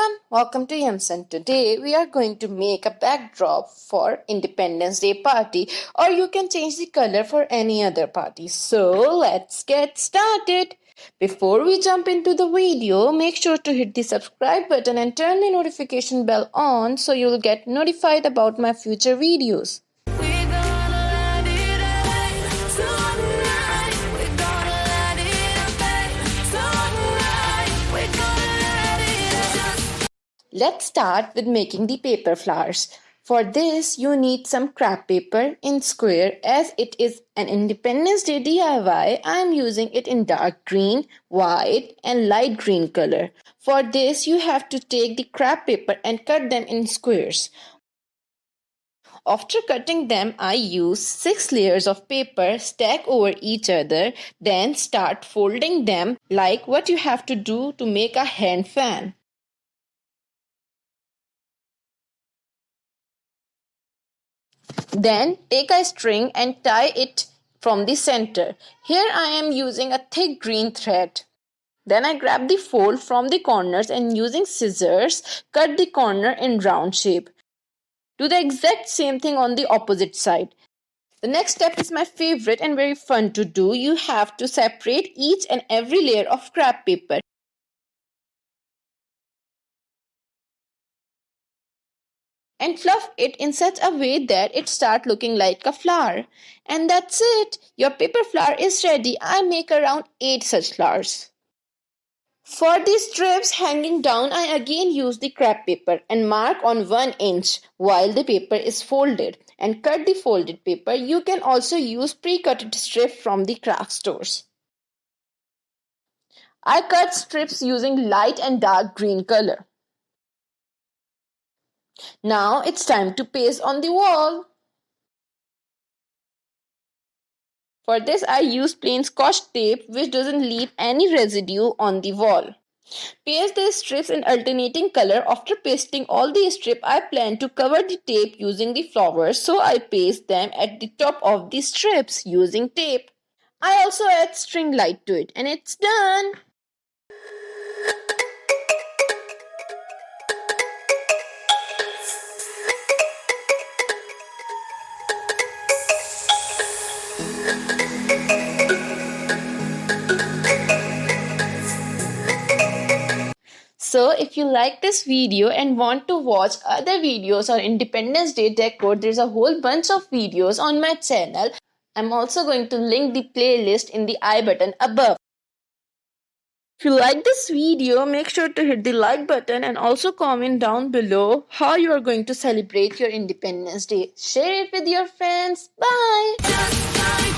everyone, welcome to YumSan. Today we are going to make a backdrop for Independence Day party, or you can change the color for any other party. So let's get started. Before we jump into the video, make sure to hit the subscribe button and turn the notification bell on so you'll get notified about my future videos. Let's start with making the paper flowers. For this, you need some craft paper in square. As it is an Independence Day DIY, I am using it in dark green, white and light green color. For this, you have to take the craft paper and cut them in squares. After cutting them, I use 6 layers of paper stacked over each other. Then start folding them like what you have to do to make a hand fan. Then take a string and tie it from the center. Here I am using a thick green thread. Then I grab the fold from the corners and using scissors cut the corner in round shape. Do the exact same thing on the opposite side. The next step is my favorite and very fun to do. You have to separate each and every layer of craft paper. And fluff it in such a way that it starts looking like a flower. And that's it. Your paper flower is ready. I make around 8 such flowers. For these strips hanging down, I again use the craft paper and mark on 1 inch while the paper is folded and cut the folded paper. You can also use pre-cutted strips from the craft stores. I cut strips using light and dark green color. Now it's time to paste on the wall. For this I use plain scotch tape which doesn't leave any residue on the wall. Paste the strips in alternating color. After pasting all the strips, I plan to cover the tape using the flowers, so I paste them at the top of the strips using tape. I also add string light to it and it's done. So if you like this video and want to watch other videos on Independence Day decor, there's a whole bunch of videos on my channel. I'm also going to link the playlist in the I button above. If you like this video, make sure to hit the like button and also comment down below how you are going to celebrate your Independence Day. Share it with your friends. Bye!